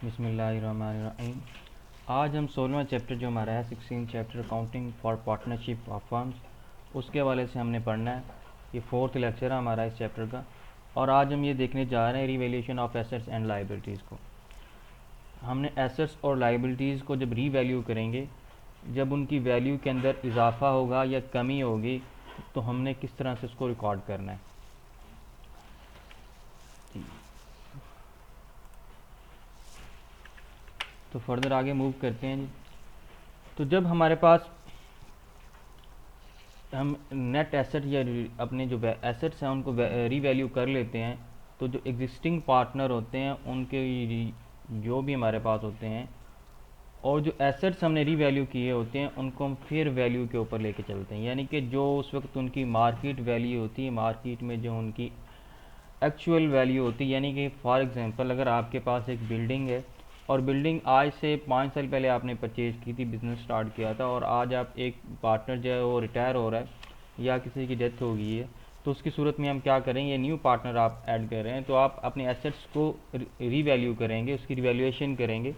बिस्मिल्लाहिर्रहमानिर्रहीम। आज हम 16वां चैप्टर जो हमारा है 16 chapter accounting for partnership of firms उसके हवाले से हमने पढ़ना है। ये 4th लेक्चर है हमारा इस चैप्टर का और आज हम ये देखने जा रहे हैं revaluation of assets and liabilities को। हमने एसेट्स और लायबिलिटीज़ को जब रीवैल्यू करेंगे, जब उनकी वैल्यू के अंदर इजाफा होगा या कमी होगी, तो हमने किस तरह से उसको रिकॉर्ड करना है। तो फर्दर आगे मूव करते हैं जी। तो जब हमारे पास हम नेट एसेट या अपने जो एसेट्स हैं उनको रीवैल्यू कर लेते हैं, तो जो एग्जिस्टिंग पार्टनर होते हैं उनके जो भी हमारे पास होते हैं और जो एसेट्स हमने रीवैल्यू किए होते हैं उनको हम फेयर वैल्यू के ऊपर लेके चलते हैं। यानी कि जो उस वक्त उनकी मार्केट वैल्यू होती है, मार्केट में जो उनकी एक्चुअल वैल्यू होती है। यानी कि फॉर एग्जांपल अगर आपके पास एक बिल्डिंग है और बिल्डिंग आज से 5 साल पहले आपने परचेज़ की थी, बिज़नेस स्टार्ट किया था, और आज आप एक पार्टनर जो है वो रिटायर हो रहा है या किसी की डेथ हो गई है, तो उसकी सूरत में हम क्या करेंगे, न्यू पार्टनर आप ऐड कर रहे हैं, तो आप अपने एसेट्स को रीवैल्यू करेंगे, उसकी रिवैल्यूएशन करेंगे।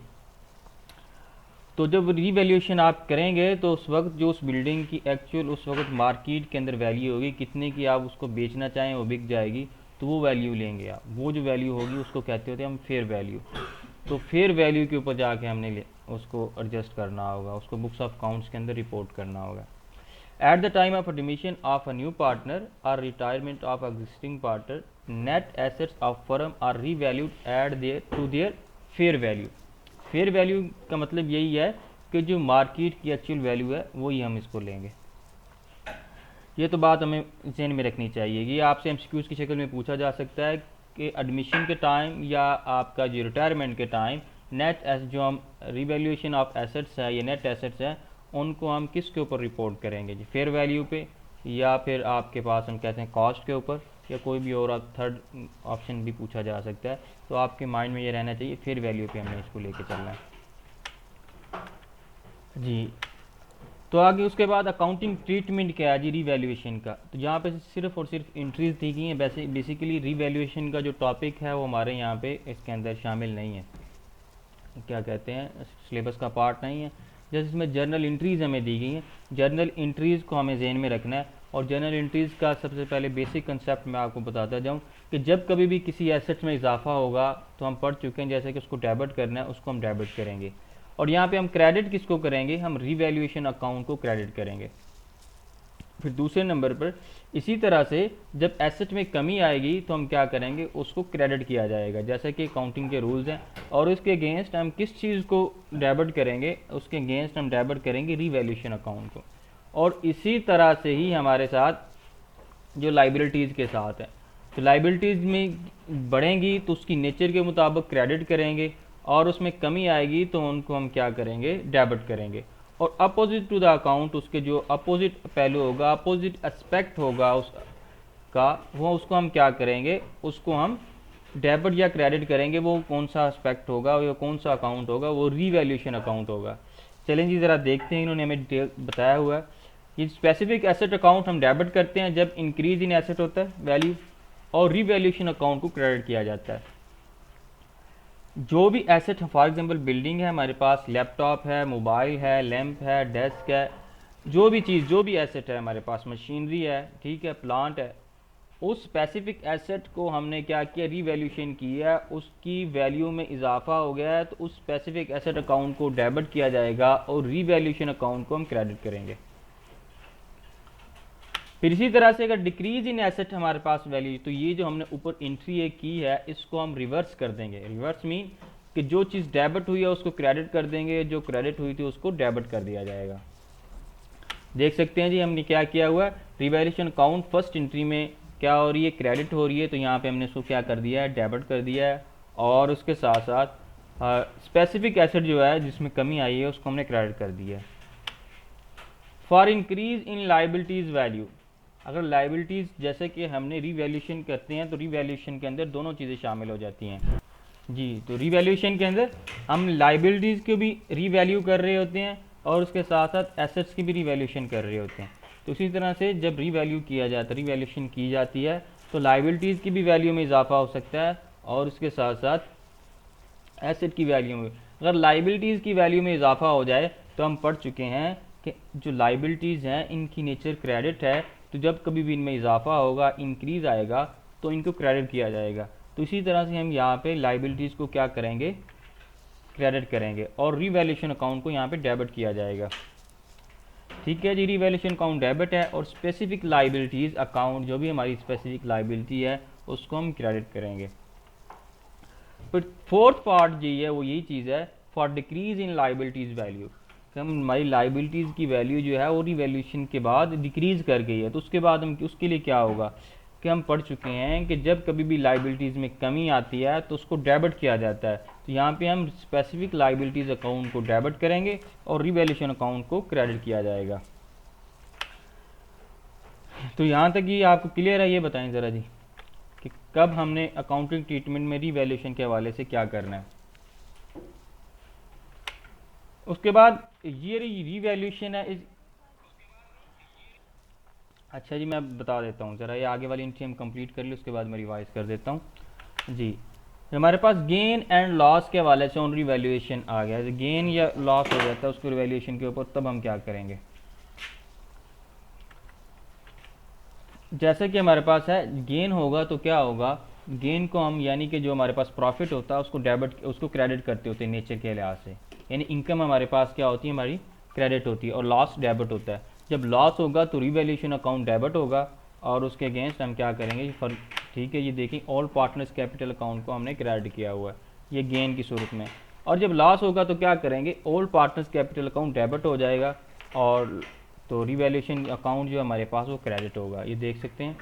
तो जब रीवैल्यूएशन आप करेंगे तो उस वक्त जो उस बिल्डिंग की एक्चुअल उस वक्त मार्केट के अंदर वैल्यू होगी, कितने की आप उसको बेचना चाहें वो बिक जाएगी, तो वो वैल्यू लेंगे आप। वो जो वैल्यू होगी उसको कहते होते हैं हम फेयर वैल्यू। तो फेयर वैल्यू के ऊपर जाके हमने उसको एडजस्ट करना होगा, उसको बुक्स ऑफ अकाउंट्स के अंदर रिपोर्ट करना होगा। At the time of admission of a new partner और retirement of existing partner, net assets of firm are revalued at their to their fair value. Fair value का मतलब यही है कि जो मार्केट की एक्चुअल वैल्यू है वही हम इसको लेंगे। ये तो बात हमें ज़हन में रखनी चाहिए। ये आपसे एमसीक्यूज़ की शक्ल में पूछा जा सकता है कि एडमिशन के टाइम या आपका जो रिटायरमेंट के टाइम नेट जो हम रिवैल्यूएशन ऑफ एसेट्स है या नेट एसेट्स है उनको हम किसके ऊपर रिपोर्ट करेंगे जी, फेयर वैल्यू पे, या फिर आपके पास हम कहते हैं कॉस्ट के ऊपर, या कोई भी और थर्ड ऑप्शन भी पूछा जा सकता है। तो आपके माइंड में ये रहना चाहिए फेयर वैल्यू पे हमने इसको लेके चलना है जी। तो आगे उसके बाद अकाउंटिंग ट्रीटमेंट क्या है जी रीवैल्यूएशन का। तो यहाँ पे सिर्फ और सिर्फ एंट्रीज दी गई हैं। बेसिकली रीवैल्यूएशन का जो टॉपिक है वो हमारे यहाँ पे इसके अंदर शामिल नहीं है, क्या कहते हैं, सिलेबस का पार्ट नहीं है। जैसे इसमें जर्नल एंट्रीज़ हमें दी गई हैं, जर्नल एंट्रीज़ को हमें जहन में रखना है। और जर्नल एंट्रीज़ का सबसे पहले बेसिक कंसेप्ट मैं आपको बताता जाऊँ कि जब कभी भी किसी एसेट में इजाफा होगा तो हम पढ़ चुके हैं, जैसे कि उसको डेबिट करना है उसको हम डेबिट करेंगे, और यहाँ पे हम क्रेडिट किसको करेंगे, हम रीवैल्यूएशन अकाउंट को क्रेडिट करेंगे। फिर दूसरे नंबर पर इसी तरह से जब एसेट में कमी आएगी तो हम क्या करेंगे, उसको क्रेडिट किया जाएगा, जैसे कि अकाउंटिंग के रूल्स हैं। और उसके अगेंस्ट हम किस चीज़ को डेबिट करेंगे, उसके अगेंस्ट हम डेबिट करेंगे रीवैल्यूएशन अकाउंट को। और इसी तरह से ही हमारे साथ जो लाइबिलिटीज़ के साथ है, तो लाइबिलिटीज़ में बढ़ेंगी तो उसकी नेचर के मुताबिक क्रेडिट करेंगे, और उसमें कमी आएगी तो उनको हम क्या करेंगे, डेबिट करेंगे। और अपोजिट टू द अकाउंट, उसके जो अपोजिट पहलू होगा, अपोजिट एस्पेक्ट होगा उसका, वो उसको हम क्या करेंगे, उसको हम डेबिट या क्रेडिट करेंगे। वो कौन सा एस्पेक्ट होगा, वो कौन सा अकाउंट होगा, वो रीवैल्यूएशन अकाउंट होगा। चलें जी ज़रा देखते हैं, इन्होंने हमें डिटेल बताया हुआ है। ये स्पेसिफिक एसेट अकाउंट हम डेबिट करते हैं जब इंक्रीज इन एसेट होता है वैल्यू, और रीवैल्यूएशन अकाउंट को क्रेडिट किया जाता है। जो भी एसेट है, फॉर एग्जांपल बिल्डिंग है हमारे पास, लैपटॉप है, मोबाइल है, लैंप है, डेस्क है, जो भी चीज़, जो भी एसेट है हमारे पास, मशीनरी है, ठीक है, प्लांट है, उस स्पेसिफिक एसेट को हमने क्या किया, रीवैल्यूएशन किया, उसकी वैल्यू में इजाफा हो गया है, तो उस स्पेसिफिक एसेट अकाउंट को डेबिट किया जाएगा और रीवैल्यूएशन अकाउंट को हम क्रेडिट करेंगे। फिर इसी तरह से अगर डिक्रीज इन एसेट हमारे पास वैल्यू, तो ये जो हमने ऊपर एंट्री एक की है इसको हम रिवर्स कर देंगे। रिवर्स मीन कि जो चीज़ डेबिट हुई है उसको क्रेडिट कर देंगे, जो क्रेडिट हुई थी उसको डेबिट कर दिया जाएगा। देख सकते हैं जी हमने क्या किया हुआ है, रिवैल्यूएशन अकाउंट फर्स्ट एंट्री में क्या हो रही है, क्रेडिट हो रही है, तो यहाँ पे हमने उसको क्या कर दिया है, डेबिट कर दिया है। और उसके साथ साथ स्पेसिफिक एसेट जो है जिसमें कमी आई है उसको हमने क्रेडिट कर दिया है। For increase in liabilities value, अगर लाइबिलिटीज़ जैसे कि हमने रीवैल्यूएशन करते हैं तो रीवैल्यूएशन के अंदर दोनों चीज़ें शामिल हो जाती हैं जी। तो रीवैल्यूएशन के अंदर हम लाइबिलिटीज़ को भी रीवैल्यू कर रहे होते हैं और उसके साथ साथ एसेट्स की भी रीवैल्यूएशन कर रहे होते हैं। तो इसी तरह से जब रीवैल्यू किया जाता है, रीवैल्यूएशन की जाती है, तो लाइबिलिटीज़ की भी वैल्यू में इजाफा हो सकता है और उसके साथ साथ एसेट की वैल्यू में। अगर लाइबिलिटीज़ की वैल्यू में इजाफा हो जाए तो हम पढ़ चुके हैं कि जो लाइबिलिटीज़ हैं इनकी नेचर क्रेडिट है, तो जब कभी भी इनमें इजाफा होगा, इंक्रीज़ आएगा, तो इनको क्रेडिट किया जाएगा। तो इसी तरह से हम यहाँ पे लाइबिलिटीज़ को क्या करेंगे, क्रेडिट करेंगे, और रीवैल्यूएशन अकाउंट को यहाँ पे डेबिट किया जाएगा। ठीक है जी, रीवैल्यूएशन अकाउंट डेबिट है, और स्पेसिफिक लाइबिलिटीज़ अकाउंट, जो भी हमारी स्पेसिफिक लाइबिलिटी है उसको हम क्रेडिट करेंगे। फिर फोर्थ पार्ट जो है वो यही चीज़ है, for decrease in liabilities value, हम हमारी लाइबिलिटीज़ की वैल्यू जो है वो रिवैल्यूएशन के बाद डिक्रीज़ कर गई है, तो उसके बाद हम उसके लिए क्या होगा कि हम पढ़ चुके हैं कि जब कभी भी लाइबिलिटीज़ में कमी आती है तो उसको डेबिट किया जाता है। तो यहाँ पे हम स्पेसिफिक लाइबिलिटीज़ अकाउंट को डेबिट करेंगे और रिवैल्यूएशन अकाउंट को क्रेडिट किया जाएगा। तो यहाँ तक ये आपको क्लियर है? ये बताएं ज़रा जी कि कब हमने अकाउंटिंग ट्रीटमेंट में रिवैल्यूएशन के हवाले से क्या करना है। उसके बाद ये रिवैल्यूएशन है अच्छा जी, मैं बता देता हूँ ज़रा, ये आगे वाली एंट्री हम कंप्लीट कर ली, उसके बाद मैं रिवाइज कर देता हूँ जी। हमारे पास गेन एंड लॉस के हवाले से ऑन रिवैल्यूएशन आ गया, गेन या लॉस हो जाता है उसको रिवैल्यूएशन के ऊपर, तब हम क्या करेंगे। जैसे कि हमारे पास है गेन होगा तो क्या होगा, गेन को हम यानी कि जो हमारे पास प्रॉफिट होता है उसको डेबिट, उसको क्रेडिट करते होते हैं नेचर के लिहाज से, यानी इनकम हमारे पास क्या होती है, हमारी क्रेडिट होती है, और लॉस डेबिट होता है। जब लॉस होगा तो रिवैल्यूएशन अकाउंट डेबिट होगा, और उसके अगेंस्ट हम क्या करेंगे फर्क। ठीक है, ये देखिए ऑल पार्टनर्स कैपिटल अकाउंट को हमने क्रेडिट किया हुआ है, ये गेन की सूरत में। और जब लॉस होगा तो क्या करेंगे, all partners capital account debit हो जाएगा, और तो रिवैल्यूएशन अकाउंट जो हमारे पास वो क्रेडिट होगा, ये देख सकते हैं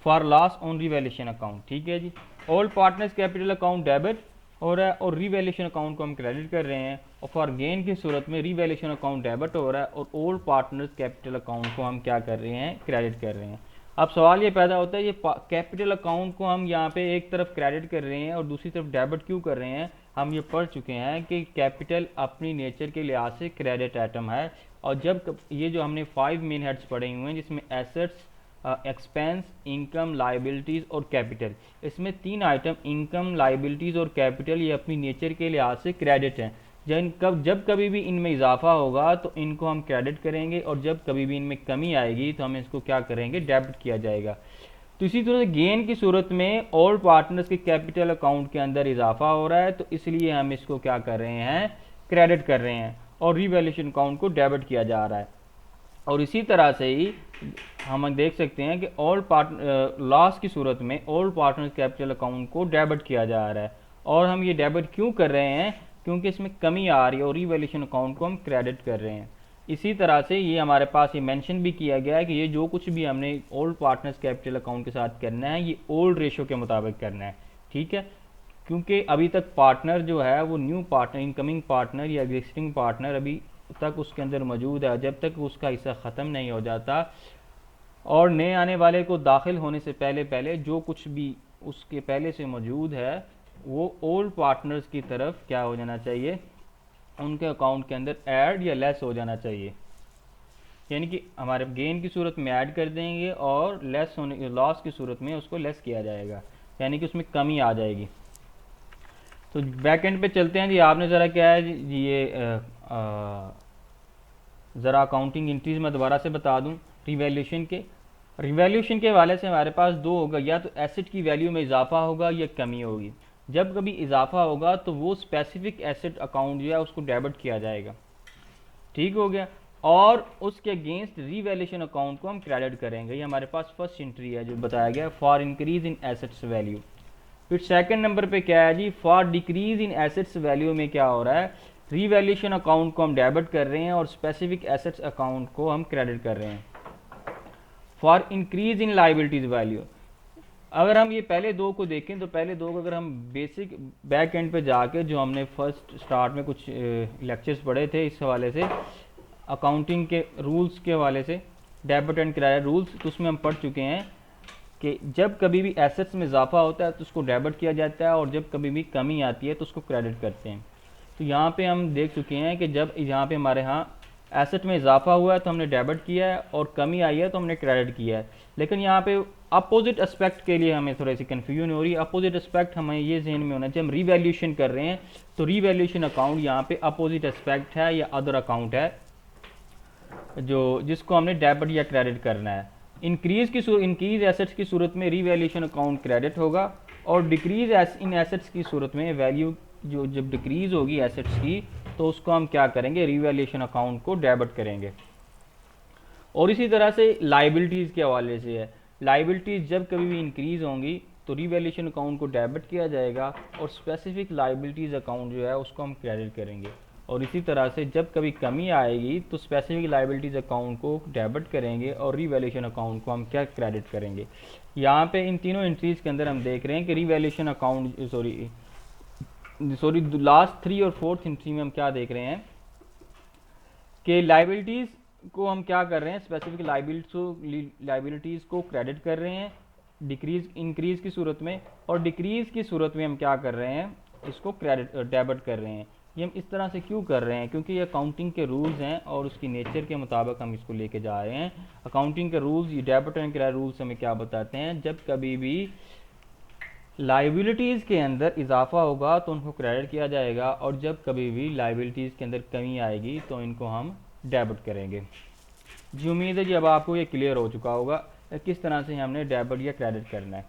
for loss on revaluation account. ठीक है जी, all partners capital account debit हो रहा है और रिवैल्यूएशन अकाउंट को हम क्रेडिट कर रहे हैं, और फॉर गेन की सूरत में रिवैल्यूएशन अकाउंट डेबिट हो रहा है और ऑल पार्टनर्स कैपिटल अकाउंट को हम क्या कर रहे हैं, क्रेडिट कर रहे हैं। अब सवाल ये पैदा होता है, ये कैपिटल अकाउंट को हम यहाँ पे एक तरफ क्रेडिट कर रहे हैं और दूसरी तरफ डेबिट क्यों कर रहे हैं। हम ये पढ़ चुके हैं कि कैपिटल अपनी नेचर के लिहाज से क्रेडिट आइटम है, और जब ये जो हमने 5 मेन हेड्स पढ़े हुए हैं जिसमें एसेट्स, एक्सपेंस, इनकम, लाइबिलिटीज़ और कैपिटल, इसमें 3 आइटम इनकम, लाइबिलिटीज़ और कैपिटल ये अपनी नेचर के लिहाज से क्रेडिट हैं। जब कभी भी इनमें इजाफा होगा तो इनको हम क्रेडिट करेंगे, और जब कभी भी इनमें कमी आएगी तो हम इसको क्या करेंगे, डेबिट किया जाएगा। तो इसी तरह से गेन की सूरत में ऑल पार्टनर्स के कैपिटल अकाउंट के अंदर इजाफा हो रहा है, तो इसलिए हम इसको क्या कर रहे हैं, क्रेडिट कर रहे हैं, और रिवैल्यूएशन अकाउंट को डेबिट किया जा रहा है। और इसी तरह से ही हम देख सकते हैं कि लॉस की सूरत में ऑल पार्टनर्स कैपिटल अकाउंट को डेबिट किया जा रहा है, और हम ये डेबिट क्यों कर रहे हैं, क्योंकि इसमें कमी आ रही है, और रिवैल्यूएशन अकाउंट को हम क्रेडिट कर रहे हैं। इसी तरह से ये हमारे पास ये मेंशन भी किया गया है कि ये जो कुछ भी हमने ओल्ड पार्टनर्स कैपिटल अकाउंट के साथ करना है ये ओल्ड रेशो के मुताबिक करना है। ठीक है, क्योंकि अभी तक पार्टनर जो है वो न्यू पार्टनर, इनकमिंग पार्टनर या एग्जिस्टिंग पार्टनर अभी तक उसके अंदर मौजूद है, जब तक उसका हिस्सा ख़त्म नहीं हो जाता और नए आने वाले को दाखिल होने से पहले पहले जो कुछ भी उसके पहले से मौजूद है वो ओल्ड पार्टनर्स की तरफ क्या हो जाना चाहिए, उनके अकाउंट के अंदर ऐड या लेस हो जाना चाहिए। यानी कि हमारे गेन की सूरत में ऐड कर देंगे और लेस होने, लॉस की सूरत में उसको लेस किया जाएगा, यानी कि उसमें कमी आ जाएगी। तो बैक एंड पे चलते हैं जी। आपने ज़रा क्या है जी, ये ज़रा अकाउंटिंग एंट्रीज मैं दोबारा से बता दूं। रिवैल्यूएशन के हवाले से हमारे पास 2 होगा, या तो एसेट की वैल्यू में इजाफा होगा या कमी होगी। जब कभी इजाफा होगा तो वो स्पेसिफिक एसेट अकाउंट जो है उसको डेबिट किया जाएगा, ठीक हो गया, और उसके अगेंस्ट रिवैल्यूएशन अकाउंट को हम क्रेडिट करेंगे। ये हमारे पास फर्स्ट एंट्री है जो बताया गया, for increase in assets value. फिर सेकंड नंबर पे क्या है जी, for decrease in assets value में क्या हो रहा है, रिवैल्यूएशन अकाउंट को हम डेबिट कर रहे हैं और स्पेसिफिक एसेट्स अकाउंट को हम क्रेडिट कर रहे हैं। For increase in liabilities value, अगर हम ये पहले 2 को देखें तो पहले 2 को अगर हम बेसिक बैक एंड पे जाके जो हमने फर्स्ट स्टार्ट में कुछ लेक्चर्स पढ़े थे इस हवाले से, अकाउंटिंग के रूल्स के हवाले से, डेबिट एंड क्रेडिट रूल्स, तो उसमें हम पढ़ चुके हैं कि जब कभी भी एसेट्स में इजाफा होता है तो उसको डेबिट किया जाता है, और जब कभी भी कमी आती है तो उसको क्रेडिट करते हैं। तो यहाँ पे हम देख चुके हैं कि जब यहाँ पे हमारे यहाँ एसेट में इजाफा हुआ है तो हमने डेबिट किया है, और कमी आई है तो हमने क्रेडिट किया है। लेकिन यहाँ पे अपोजिट एस्पेक्ट के लिए हमें थोड़ी सी कन्फ्यूजन हो रही है। अपोजिट एस्पेक्ट हमें ये जहन में होना चाहिए, हम रीवैल्यूएशन कर रहे हैं तो रीवैल्यूएशन अकाउंट यहाँ पे अपोजिट एस्पेक्ट है या अदर अकाउंट है जो जिसको हमने डेबिट या क्रेडिट करना है। इंक्रीज एसेट्स की सूरत में रीवैल्यूएशन अकाउंट क्रेडिट होगा, और डिक्रीज इन एसेट्स की सूरत में वैल्यू जो जब डिक्रीज होगी एसेट्स की तो उसको हम क्या करेंगे, रीवैल्यूएशन अकाउंट को डेबिट करेंगे। और इसी तरह से लाइबिलिटीज़ के हवाले से है, लाइबिलिटीज़ जब कभी भी इंक्रीज होंगी तो रीवैल्यूएशन अकाउंट को डेबिट किया जाएगा, और स्पेसिफिक लाइबिलिटीज़ अकाउंट जो है उसको हम क्रेडिट करेंगे। और इसी तरह से जब कभी कमी आएगी तो स्पेसिफिक लाइबिलिटीज़ अकाउंट को डेबिट करेंगे और रीवैल्यूएशन अकाउंट को हम क्या क्रेडिट करेंगे। यहाँ पे इन तीनों एंट्रीज़ के अंदर हम देख रहे हैं कि रीवैल्यूएशन अकाउंट सॉरी लास्ट 3 और 4th एंट्री में हम क्या देख रहे हैं कि लाइबिलिटीज़ को हम क्या कर रहे हैं, स्पेसिफिक लाइबिलिटीज़ को क्रेडिट कर रहे हैं इंक्रीज की सूरत में, और डिक्रीज की सूरत में हम क्या कर रहे हैं, इसको डेबिट कर रहे हैं। ये हम इस तरह से क्यों कर रहे हैं, क्योंकि ये अकाउंटिंग के रूल्स हैं और उसकी नेचर के मुताबिक हम इसको लेके जा रहे हैं। अकाउंटिंग के रूल्स, ये डेबिट एंड क्रेडिट रूल्स हमें क्या बताते हैं, जब कभी भी लाइबिलिटीज़ के अंदर इजाफा होगा तो उनको क्रेडिट किया जाएगा, और जब कभी भी लाइबिलिटीज़ के अंदर कमी आएगी तो इनको हम डेबिट करेंगे। जी उम्मीद है जी अब आपको ये क्लियर हो चुका होगा किस तरह से हमने डेबिट या क्रेडिट करना है।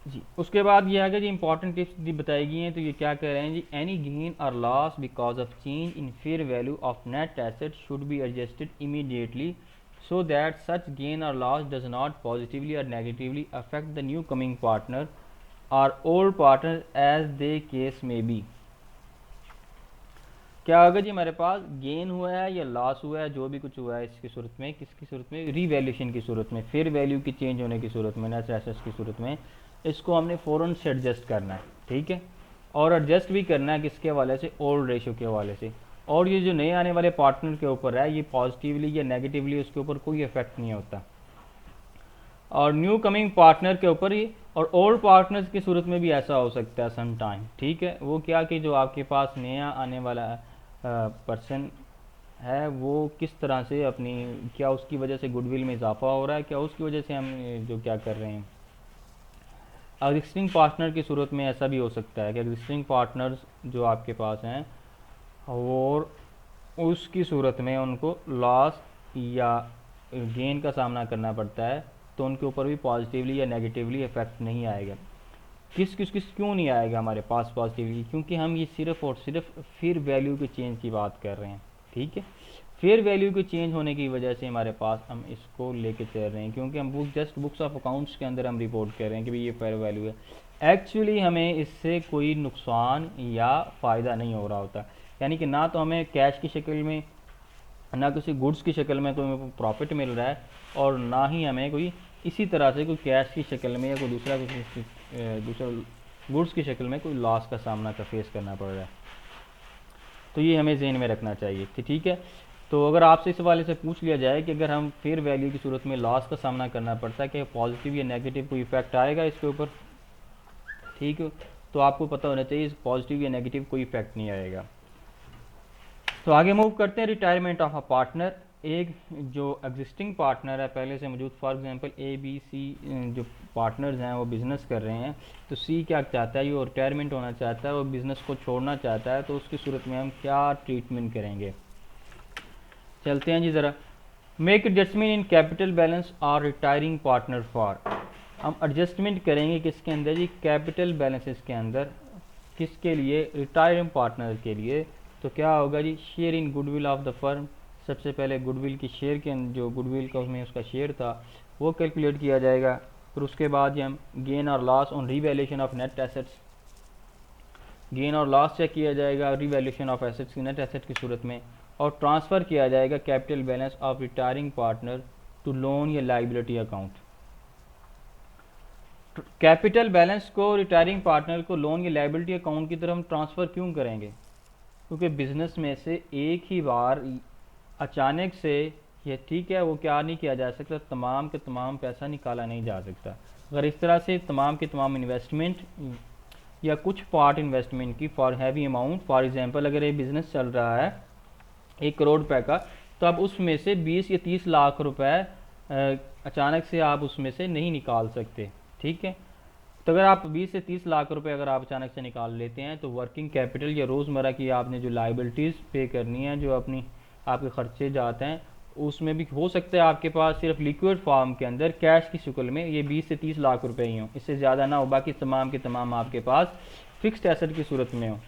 जी उसके बाद ये आगे जी इंपॉर्टेंट टिप्स बताई गई हैं, तो ये क्या कह रहे हैं जी, एनी गेन और loss because of change in fair value of net asset should be adjusted immediately so that such gain or loss does not positively or negatively affect the new coming partner or old partner as the case may be। क्या होगा जी, हमारे पास gain हुआ है या loss हुआ है, जो भी कुछ हुआ है इसकी सूरत में, किसकी सूरत में, रीवैल्यूएशन की सूरत में, फेयर वैल्यू की चेंज होने की सूरत में, नेट एसेट्स की सूरत में, इसको हमने फ़ौरन से एडजस्ट करना है, ठीक है। और एडजस्ट भी करना है किसके हवाले से, ओल्ड रेशो के हवाले से। और ये जो नए आने वाले पार्टनर के ऊपर है, ये पॉजिटिवली या नेगेटिवली उसके ऊपर कोई इफेक्ट नहीं होता, और न्यू कमिंग पार्टनर के ऊपर ही, और ओल्ड पार्टनर्स की सूरत में भी ऐसा हो सकता है सम टाइम, ठीक है। वो क्या कि जो आपके पास नया आने वाला पर्सन है वो किस तरह से अपनी, क्या उसकी वजह से गुडविल में इजाफा हो रहा है, क्या उसकी वजह से हम जो क्या कर रहे हैं। एग्जिस्टिंग पार्टनर की सूरत में ऐसा भी हो सकता है कि एग्जिस्टिंग पार्टनर्स जो आपके पास हैं और उसकी सूरत में उनको लॉस या गेन का सामना करना पड़ता है, तो उनके ऊपर भी पॉजिटिवली या नेगेटिवली इफेक्ट नहीं आएगा। किस क्यों नहीं आएगा हमारे पास पॉजिटिवली, क्योंकि हम ये सिर्फ और सिर्फ फेयर वैल्यू के चेंज की बात कर रहे हैं, ठीक है। फेयर वैल्यू के चेंज होने की वजह से हमारे पास हम इसको लेके चल रहे हैं, क्योंकि हम जस्ट बुक्स ऑफ अकाउंट्स के अंदर हम रिपोर्ट कर रहे हैं कि भाई ये फेयर वैल्यू है। एक्चुअली हमें इससे कोई नुकसान या फ़ायदा नहीं हो रहा होता, यानी कि ना तो हमें कैश की शक्ल में, ना किसी गुड्स की शक्ल में कोई प्रॉफिट मिल रहा है, और ना ही हमें कोई इसी तरह से कोई कैश की शक्ल में या कोई दूसरा गुड्स की शक्ल में कोई लॉस का सामना फेस करना पड़ रहा है। तो ये हमें जहन में रखना चाहिए, ठीक है। तो अगर आपसे इस वाले से पूछ लिया जाए कि अगर हम फेयर वैल्यू की सूरत में लॉस का सामना करना पड़ता है, कि पॉजिटिव या नेगेटिव कोई इफेक्ट आएगा इसके ऊपर, ठीक है, तो आपको पता होना चाहिए पॉजिटिव या नेगेटिव कोई इफेक्ट नहीं आएगा। तो आगे मूव करते हैं, रिटायरमेंट ऑफ अ पार्टनर। एक जो एग्जिस्टिंग पार्टनर है पहले से मौजूद, for example A B C जो पार्टनर्स हैं वो बिज़नेस कर रहे हैं, तो सी क्या चाहता है, वो रिटायरमेंट होना चाहता है, वो बिज़नेस को छोड़ना चाहता है, तो उसकी सूरत में हम क्या ट्रीटमेंट करेंगे। चलते हैं जी ज़रा। Make adjustment in capital balance और रिटायरिंग पार्टनर फॉर, हम एडजस्टमेंट करेंगे किसके अंदर जी, कैपिटल बैलेंसेस के अंदर, किसके लिए, रिटायरिंग पार्टनर के लिए। तो क्या होगा जी, share in goodwill of the firm, सबसे पहले गुडविल की शेयर के जो गुडविल का उसमें उसका शेयर था वो कैलकुलेट किया जाएगा। फिर उसके बाद हम गेन और loss on revaluation of net assets, gain और लॉस चेक किया जाएगा रीवैल्यूएशन ऑफ एसेट्स की नेट एसेट की सूरत में, और ट्रांसफ़र किया जाएगा capital balance of retiring partner to loan या लाइबिलिटी अकाउंट। कैपिटल बैलेंस को रिटायरिंग पार्टनर को लोन या लाइबिलिटी अकाउंट की तरफ हम ट्रांसफ़र क्यों करेंगे, क्योंकि बिज़नेस में से एक ही बार अचानक से ये, ठीक है, वो क्या नहीं किया जा सकता, तमाम के तमाम पैसा निकाला नहीं जा सकता। अगर इस तरह से तमाम के तमाम इन्वेस्टमेंट या कुछ पार्ट इन्वेस्टमेंट की for heavy amount. For example अगर ये बिज़नेस चल रहा है 1 करोड़ रुपए का, तो आप उसमें से 20 या 30 लाख रुपए अचानक से आप उसमें से नहीं निकाल सकते, ठीक है। तो अगर आप 20 से 30 लाख रुपए अगर आप अचानक से निकाल लेते हैं, तो वर्किंग कैपिटल या रोज़मर्रा की आपने जो लाइबिलिटीज़ पे करनी है, जो अपनी आपके खर्चे जाते हैं, उसमें भी हो सकता है आपके पास सिर्फ लिक्विड फॉर्म के अंदर कैश की शक्ल में ये 20 से 30 लाख रुपए ही हों, इससे ज़्यादा ना हो, बाकी तमाम के तमाम आपके पास फिक्स्ड एसेट की सूरत में हो।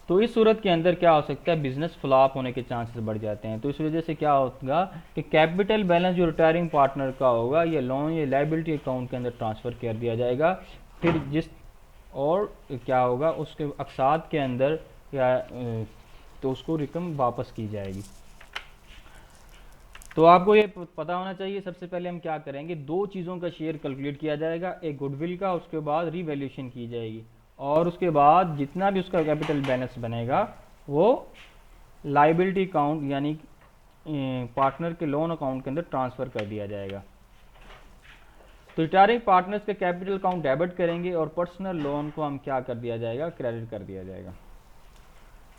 तो इस सूरत के अंदर क्या हो सकता है, बिजनेस फ्लॉप होने के चांसेस बढ़ जाते हैं। तो इस वजह से क्या होगा कि कैपिटल बैलेंस जो रिटायरिंग पार्टनर का होगा, ये लोन या लाइबिलिटी अकाउंट के अंदर ट्रांसफ़र कर दिया जाएगा। फिर जिस और क्या होगा उसके अक्साद के अंदर या तो उसको रकम वापस की जाएगी। तो आपको ये पता होना चाहिए, सबसे पहले हम क्या करेंगे, 2 चीज़ों का शेयर कैलकुलेट किया जाएगा, एक गुडविल का, उसके बाद रीवैल्यूएशन की जाएगी, और उसके बाद जितना भी उसका कैपिटल बैलेंस बनेगा वो लाइबिलिटी अकाउंट यानी पार्टनर के लोन अकाउंट के अंदर ट्रांसफ़र कर दिया जाएगा। तो रिटायरिंग पार्टनर्स के कैपिटल अकाउंट डेबिट करेंगे और पर्सनल लोन को हम क्या कर दिया जाएगा, क्रेडिट कर दिया जाएगा,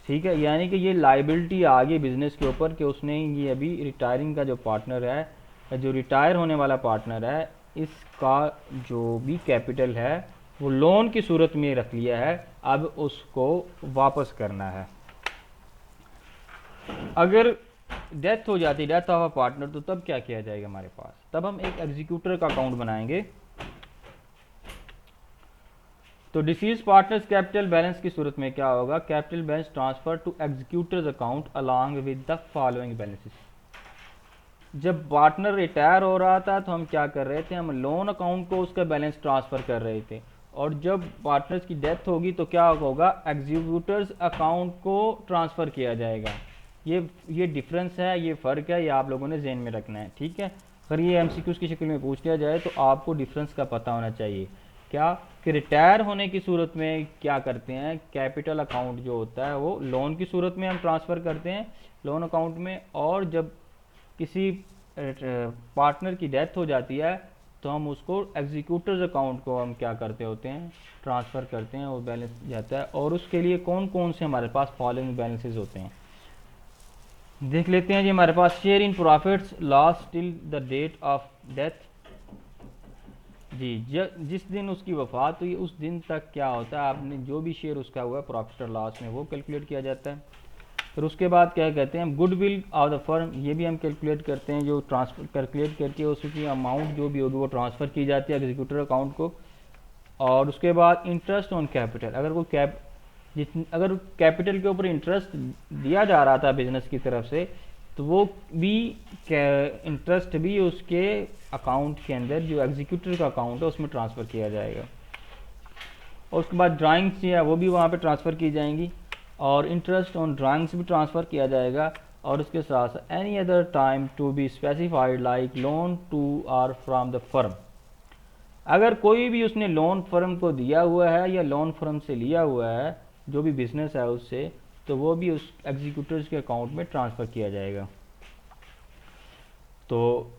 ठीक है। यानी कि ये लाइबिलिटी आ गई बिजनेस के ऊपर कि उसने ये अभी रिटायरिंग का जो पार्टनर है, जो रिटायर होने वाला पार्टनर है, इसका जो भी कैपिटल है वो लोन की सूरत में रख लिया है, अब उसको वापस करना है। अगर डेथ हो जाती, डेथ ऑफ अ पार्टनर, तो तब क्या किया जाएगा हमारे पास, तब हम एक एग्जीक्यूटर का अकाउंट बनाएंगे। तो डिसीज पार्टनर्स कैपिटल बैलेंस की सूरत में क्या होगा, capital balance transfer to executors account along with the following balances. जब पार्टनर रिटायर हो रहा था तो हम क्या कर रहे थे, हम लोन अकाउंट को उसका बैलेंस ट्रांसफ़र कर रहे थे, और जब पार्टनर्स की डेथ होगी तो क्या होगा, एग्जीक्यूटर्स अकाउंट को ट्रांसफ़र किया जाएगा। ये डिफरेंस है, ये फ़र्क है, ये आप लोगों ने जहन में रखना है, ठीक है। अगर ये एमसीक्यूज़ की शक्ल में पूछ लिया जाए तो आपको डिफरेंस का पता होना चाहिए, क्या कि रिटायर होने की सूरत में क्या करते हैं, कैपिटल अकाउंट जो होता है वो लोन की सूरत में हम ट्रांसफ़र करते हैं लोन अकाउंट में, और जब किसी पार्टनर की डेथ हो जाती है तो हम उसको एग्जीक्यूटर्स अकाउंट को हम क्या करते होते हैं, ट्रांसफ़र करते हैं, वो बैलेंस जाता है। और उसके लिए कौन कौन से हमारे पास फॉलोइंग बैलेंसेस होते हैं, देख लेते हैं जी। हमारे पास share in profits loss till the date of death जी, जिस दिन उसकी वफात हुई उस दिन तक क्या होता है, आपने जो भी शेयर उसका हुआ प्रॉफिट और लॉस में वो कैलकुलेट किया जाता है। फिर उसके बाद क्या कहते हैं, गुडविल ऑफ द फर्म, ये भी हम कैलकुलेट करते हैं, जो ट्रांसफर कैलकुलेट करके उसकी अमाउंट जो भी होगी वो ट्रांसफ़र की जाती है एग्जीक्यूटर अकाउंट को। और उसके बाद इंटरेस्ट ऑन कैपिटल, अगर कैपिटल के ऊपर इंटरेस्ट दिया जा रहा था बिजनेस की तरफ से, तो वो भी इंटरेस्ट भी उसके अकाउंट के अंदर जो एग्जीक्यूटर का अकाउंट है उसमें ट्रांसफ़र किया जाएगा। और उसके बाद ड्राइंग्स जो है वो भी वहाँ पे ट्रांसफ़र की जाएंगी, और इंटरेस्ट ऑन ड्राइंग्स भी ट्रांसफ़र किया जाएगा। और उसके साथ साथ any other time to be specified like loan to or from the firm, अगर कोई भी उसने लोन फर्म को दिया हुआ है या लोन फर्म से लिया हुआ है जो भी बिजनेस है उससे, तो वो भी उस एग्जीक्यूटर्स के अकाउंट में ट्रांसफ़र किया जाएगा। तो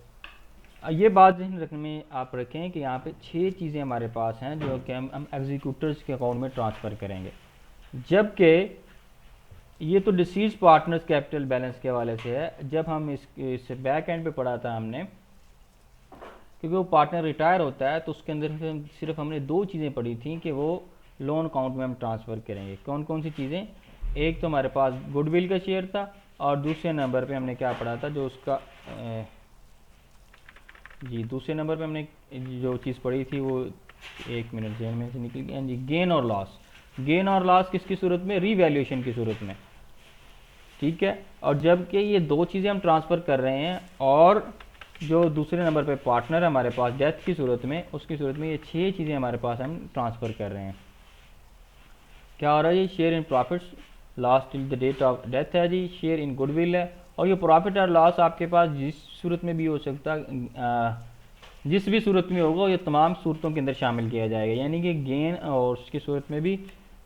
ये बात ध्यान रखने में आप रखें कि यहाँ पे 6 चीज़ें हमारे पास हैं जो कि हम एग्जीक्यूटर्स के अकाउंट में ट्रांसफ़र करेंगे। जबकि ये तो डिसीज पार्टनर्स कैपिटल बैलेंस के हवाले से है, जब हम इस बैक एंड पे पढ़ा था हमने, क्योंकि वो पार्टनर रिटायर होता है तो उसके अंदर सिर्फ हमने 2 चीज़ें पढ़ी थी कि वो लोन अकाउंट में हम ट्रांसफ़र करेंगे। कौन कौन सी चीज़ें, एक तो हमारे पास गुडविल का शेयर था, और दूसरे नंबर पे हमने क्या पढ़ा था, जो उसका जी दूसरे नंबर पे हमने जो चीज़ पढ़ी थी वो 1 मिनट जहन में से निकल गया जी, गेन और लॉस। गेन और लॉस किसकी सूरत में, रीवैल्यूएशन की सूरत में, ठीक है। और जबकि ये 2 चीज़ें हम ट्रांसफ़र कर रहे हैं, और जो दूसरे नंबर पे पार्टनर है हमारे पास डेथ की सूरत में, उसकी सूरत में ये 6 चीज़ें हमारे पास हम ट्रांसफ़र कर रहे हैं। क्या हो रहा है जी, share in profits loss till the date of death है जी, शेयर इन गुडविल है, और ये प्रॉफिट और लॉस आपके पास जिस सूरत में भी हो सकता, जिस भी सूरत में होगा ये तमाम सूरतों के अंदर शामिल किया जाएगा, यानी कि गेन और उसकी सूरत में भी,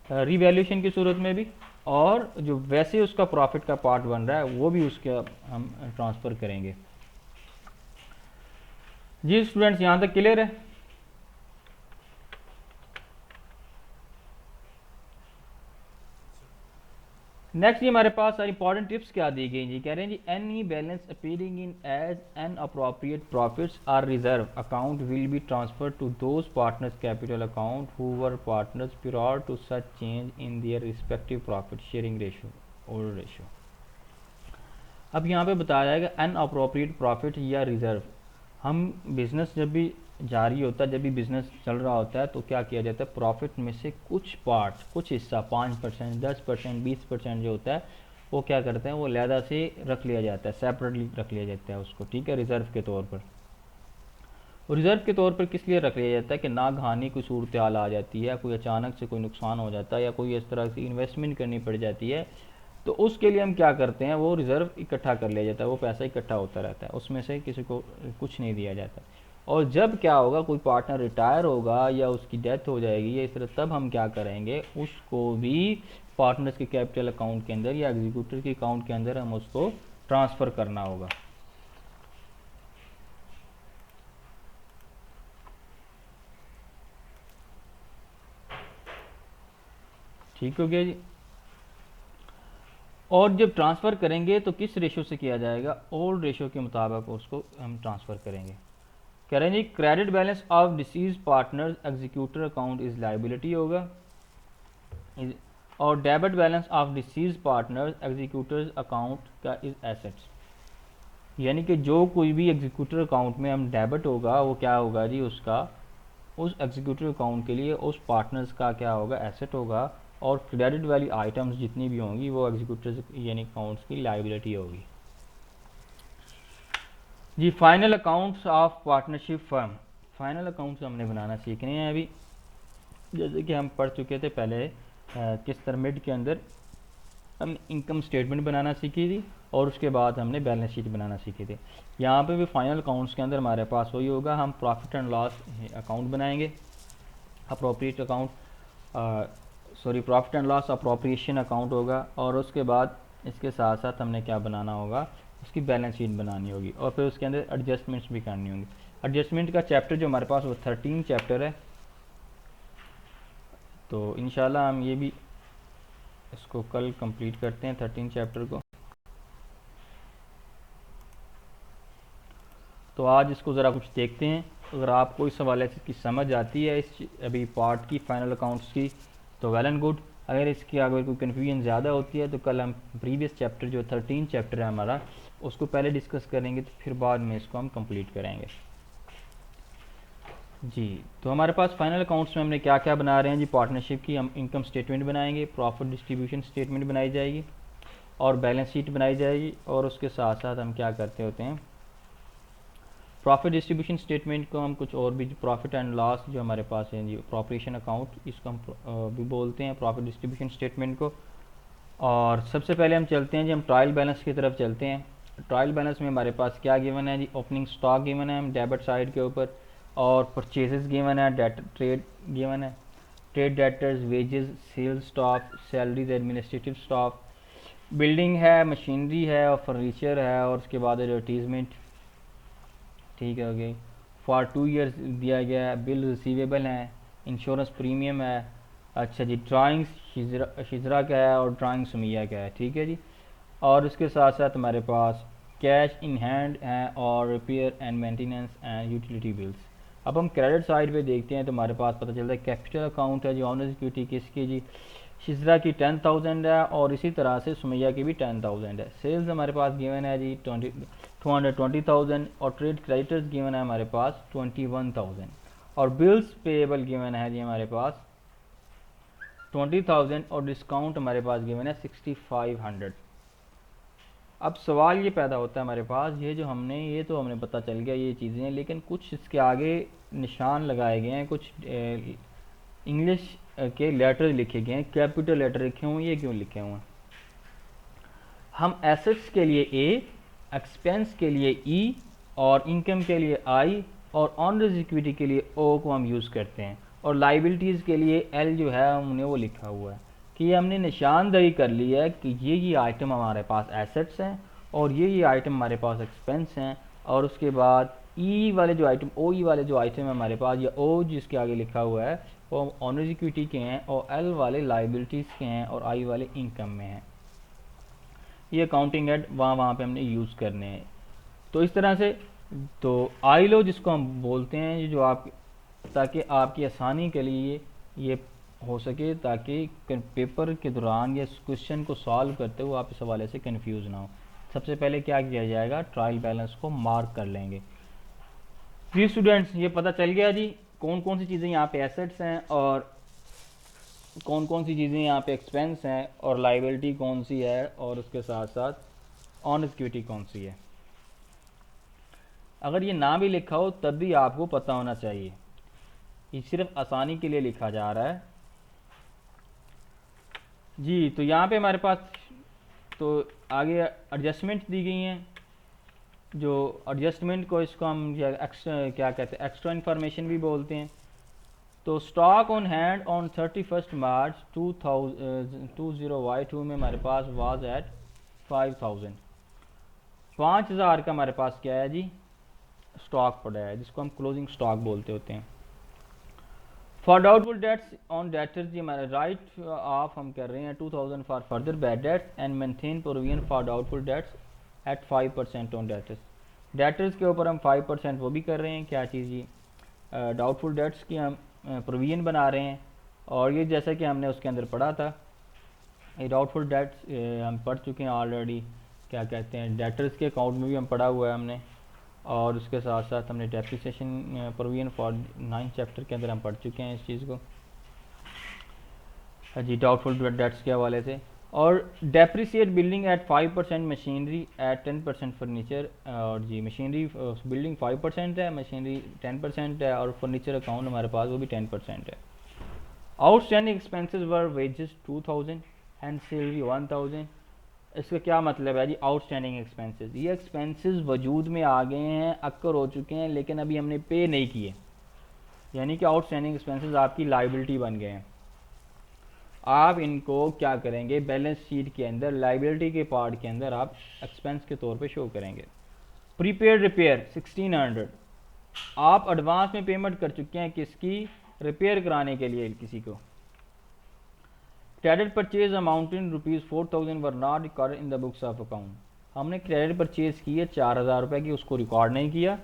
रीवैल्यूएशन की सूरत में भी, और जो वैसे उसका प्रॉफिट का पार्ट बन रहा है वो भी उसके हम ट्रांसफ़र करेंगे। जी स्टूडेंट्स, यहाँ तक क्लियर है। नेक्स्ट जी हमारे पास इंपॉर्टेंट टिप्स क्या दी गई जी, कह रहे हैं जी any balance appearing in as an appropriate profits or reserve account will be transfer to those partners capital account who were partners prior to such change in their respective profit sharing ratio और ratio. अब यहाँ पे बताया जाएगा unappropriate profit या reserve. हम business जब भी जारी होता है, जब भी बिजनेस चल रहा होता है तो क्या किया जाता है, प्रॉफिट में से कुछ पार्ट, कुछ हिस्सा 5%, 10%, 20% जो होता है वो क्या करते हैं, वो लहदा से रख लिया जाता है, सेपरेटली रख लिया जाता है उसको, ठीक है, रिजर्व के तौर पर। और रिजर्व के तौर पर किस लिए रख लिया जाता है कि नागहानी कोई सूरत हाल आ जाती है, कोई अचानक से कोई नुकसान हो जाता है या कोई इस तरह की इन्वेस्टमेंट करनी पड़ जाती है, तो उसके लिए हम क्या करते हैं, वो रिज़र्व इकट्ठा कर लिया जाता है, वो पैसा इकट्ठा होता रहता है, उसमें से किसी को कुछ नहीं दिया जाता। और जब क्या होगा, कोई पार्टनर रिटायर होगा या उसकी डेथ हो जाएगी या इस तरह, तब हम क्या करेंगे, उसको भी पार्टनर्स के कैपिटल अकाउंट के अंदर या एग्जीक्यूटिव के अकाउंट के अंदर हम उसको ट्रांसफ़र करना होगा। ठीक हो गया जी। और जब ट्रांसफ़र करेंगे तो किस रेशो से किया जाएगा, ओल्ड रेशो के मुताबिक उसको हम ट्रांसफ़र करेंगे। कह रहे हैं जी credit balance of deceased partner executor account is liability होगा, और debit balance of deceased partner executor account का इज एसेट्स। यानी कि जो कोई भी एग्जीक्यूटर अकाउंट में हम डेबिट होगा वो क्या होगा जी, उसका उस एग्जीक्यूटिव अकाउंट के लिए उस पार्टनर्स का क्या होगा, एसेट होगा, और क्रेडिट वाली आइटम्स जितनी भी होंगी वो एग्जीक्यूटिव यानी अकाउंट्स की लाइबिलिटी होगी जी। Final accounts of partnership firm, final accounts हमने बनाना सीखने हैं अभी। जैसे कि हम पढ़ चुके थे पहले किस तरह मिड के अंदर हम इनकम स्टेटमेंट बनाना सीखी थी और उसके बाद हमने बैलेंस शीट बनाना सीखे थे। यहाँ पे भी फाइनल अकाउंट्स के अंदर हमारे पास वही होगा, हम प्रॉफिट एंड लॉस अकाउंट बनाएंगे, appropriate account, sorry profit and loss appropriation account होगा, और उसके बाद इसके साथ साथ हमने क्या बनाना होगा, उसकी बैलेंस शीट बनानी होगी, और फिर उसके अंदर एडजस्टमेंट्स भी करनी होंगी। एडजस्टमेंट का चैप्टर जो हमारे पास वो 13 चैप्टर है, तो इंशाल्लाह हम ये भी इसको कल कंप्लीट करते हैं 13 चैप्टर को। तो आज इसको ज़रा कुछ देखते हैं, अगर आपको इस हवाले से इसकी समझ आती है इस अभी पार्ट की फाइनल अकाउंट्स की तो वेल एंड गुड, अगर इसकी अगर कोई कन्फ्यूजन ज़्यादा होती है तो कल हम प्रीवियस चैप्टर जो 13 चैप्टर है हमारा उसको पहले डिस्कस करेंगे, तो फिर बाद में इसको हम कंप्लीट करेंगे जी। तो हमारे पास फाइनल अकाउंट्स में हमने क्या क्या बना रहे हैं जी, पार्टनरशिप की हम इनकम स्टेटमेंट बनाएंगे, प्रॉफिट डिस्ट्रीब्यूशन स्टेटमेंट बनाई जाएगी और बैलेंस शीट बनाई जाएगी, और उसके साथ साथ हम क्या करते होते हैं, प्रॉफिट डिस्ट्रीब्यूशन स्टेटमेंट को हम कुछ और भी, प्रॉफिट एंड लॉस जो हमारे पास है जी, ऑपरेशन अकाउंट इसको हम भी बोलते हैं प्रॉफिट डिस्ट्रीब्यूशन स्टेटमेंट को। और सबसे पहले हम चलते हैं जी, हम ट्रायल बैलेंस की तरफ चलते हैं। ट्रायल बैलेंस में हमारे पास क्या गिवन है जी, ओपनिंग स्टॉक गिवन है हम डेबिट साइड के ऊपर, और परचेजेस गिवन है, ट्रेड गिवन है, trade debtors, wages, sales stock, salaries, administrative stock, building है, मशीनरी है और फर्नीचर है, और उसके बाद एडवर्टीजमेंट, ठीक है, हो गई, फॉर 2 ईयर्स दिया गया है, बिल रिसीवेबल है, इंश्योरेंस प्रीमियम है, अच्छा जी, ड्राइंग्स शिजरा का है और ड्राइंग सुमिया का है, ठीक है जी। और उसके साथ साथ हमारे पास कैश इन हैंड है और repair and maintenance and utility bills. अब हम क्रेडिट साइड पे देखते हैं तो हमारे पास पता चलता है कैपिटल अकाउंट है जो ऑनर सिक्योरिटी किसकी जी, शिजरा की 10,000 है और इसी तरह से सुमैया की भी 10,000 है। सेल्स हमारे पास गिवन है जी 220,000 और ट्रेड क्रेडिटर्स गिवन है हमारे पास 21,000 और बिल्स पेएबल गिवन है जी हमारे पास 20,000 और डिस्काउंट हमारे पास गिवन है 6,500। अब सवाल ये पैदा होता है हमारे पास, ये जो हमने ये तो हमने पता चल गया ये चीज़ें, लेकिन कुछ इसके आगे निशान लगाए गए हैं, कुछ इंग्लिश के लेटर लिखे गए हैं, कैपिटल लेटर लिखे हुए हैं, ये क्यों लिखे हुए हैं? हम एसेट्स के लिए ए, एक्सपेंस के लिए ई और इनकम के लिए आई और ऑनर्स इक्विटी के लिए ओ को हम यूज़ करते हैं, और लाइबिलिटीज़ के लिए एल जो है हमने वो लिखा हुआ है कि ये हमने निशानदही कर ली है कि ये आइटम हमारे पास एसेट्स हैं और ये आइटम हमारे पास एक्सपेंस हैं, और उसके बाद ई वाले जो आइटम, ओ ई वाले जो आइटम है हमारे पास, या ओ जिसके आगे लिखा हुआ है वो ऑनर्स इक्विटी के हैं, और एल वाले लाइबिलिटीज़ के हैं और आई वाले इनकम में हैं। ये अकाउंटिंग हेड वहाँ पे हमने यूज़ करने हैं। तो इस तरह से तो आई लो जिसको हम बोलते हैं, ये जो आप, ताकि आपकी आसानी के लिए ये हो सके, ताकि पेपर के दौरान या क्वेश्चन को सॉल्व करते हुए आप इस हवाले से कंफ्यूज ना हो। सबसे पहले क्या किया जाएगा, ट्रायल बैलेंस को मार्क कर लेंगे। जी स्टूडेंट्स, ये पता चल गया जी कौन कौन सी चीज़ें यहाँ पे एसेट्स हैं और कौन कौन सी चीज़ें यहाँ पे एक्सपेंस हैं, और लाइबिलिटी कौन सी है, और उसके साथ साथ ऑन इक्विटी कौन सी है। अगर ये ना भी लिखा हो तब भी आपको पता होना चाहिए, ये सिर्फ आसानी के लिए लिखा जा रहा है जी। तो यहाँ पे हमारे पास तो आगे एडजस्टमेंट दी गई हैं, जो एडजस्टमेंट को इसको हम क्या कहते हैं, एक्स्ट्रा इन्फॉर्मेशन भी बोलते हैं। तो stock on hand on 31 March 2022 में हमारे पास वाज एट 5000, 5000 का हमारे पास क्या है जी, स्टॉक पड़ा है, जिसको हम क्लोजिंग स्टॉक बोलते होते हैं। For doubtful debts on debtors, जी हमारे राइट ऑफ हम कर रहे हैं 2000 for further bad debts and maintain provision for doubtful debts at 5% on debtors. Debtors के ऊपर हम 5% वो भी कर रहे हैं, क्या चीज़ जी, डाउटफुल डेट्स की हम प्रोविजन बना रहे हैं। और ये जैसा कि हमने उसके अंदर पढ़ा था, ये डाउटफुल डेट्स हम पढ़ चुके हैं ऑलरेडी, क्या कहते हैं, डेटर्स के अकाउंट में भी हम पढ़ा हुआ है हमने, और उसके साथ साथ हमने डेप्रिसिएशन प्रोविजन फॉर 9 चैप्टर के अंदर हम पढ़ चुके हैं इस चीज़ को जी, डाउटफुल डेट्स के हवाले से। और depreciate building at 5%, machinery at 10% furniture. और जी मशीनरी बिल्डिंग 5% है, मशीनरी 10% है, और फर्नीचर अकाउंट हमारे पास वो भी 10% है। Outstanding expenses were wages 2000 and salary 1000। इसका क्या मतलब है जी, आउटस्टैंडिंग एक्सपेंसेस, ये एक्सपेंसेस वजूद में आ गए हैं, अक्कर हो चुके हैं, लेकिन अभी हमने पे नहीं किए, यानी कि आउटस्टैंडिंग एक्सपेंसेस आपकी लाइबिलिटी बन गए हैं। आप इनको क्या करेंगे, बैलेंस शीट के अंदर लाइबिलिटी के पार्ट के अंदर आप एक्सपेंस के तौर पे शो करेंगे। प्रीपेड रिपेयर 1600, आप एडवांस में पेमेंट कर चुके हैं, किसकी, रिपेयर कराने के लिए किसी को। Credit purchase amounting ₹4000 were not recorded in the books of account, हमने क्रेडिट परचेज की है 4000 रुपये की, उसको रिकॉर्ड नहीं किया।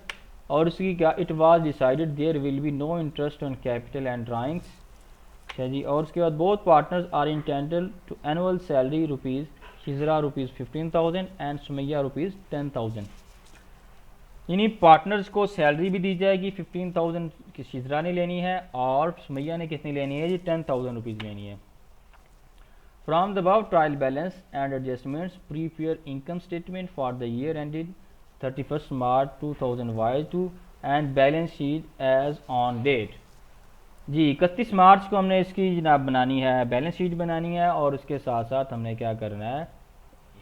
और उसकी क्या, it was decided there will be no interest on capital and drawings. अच्छा जी, और उसके बाद both partners are intended to annual salary rupees Shijra ₹15,000 and Sumaiya ₹10,000, यानी पार्टनर्स को सैलरी भी दी जाएगी 15,000 की शिजरा ने लेनी है, और सुमैया ने कितनी लेनी है जी, 10,000 रुपीज़ लेनी है। From the above trial balance and adjustments prepare income statement for the year ended 31 March 2022 and balance sheet as on date. जी 31 मार्च को हमने इसकी जनाब बनानी है, बैलेंस शीट बनानी है, और उसके साथ साथ हमने क्या करना है,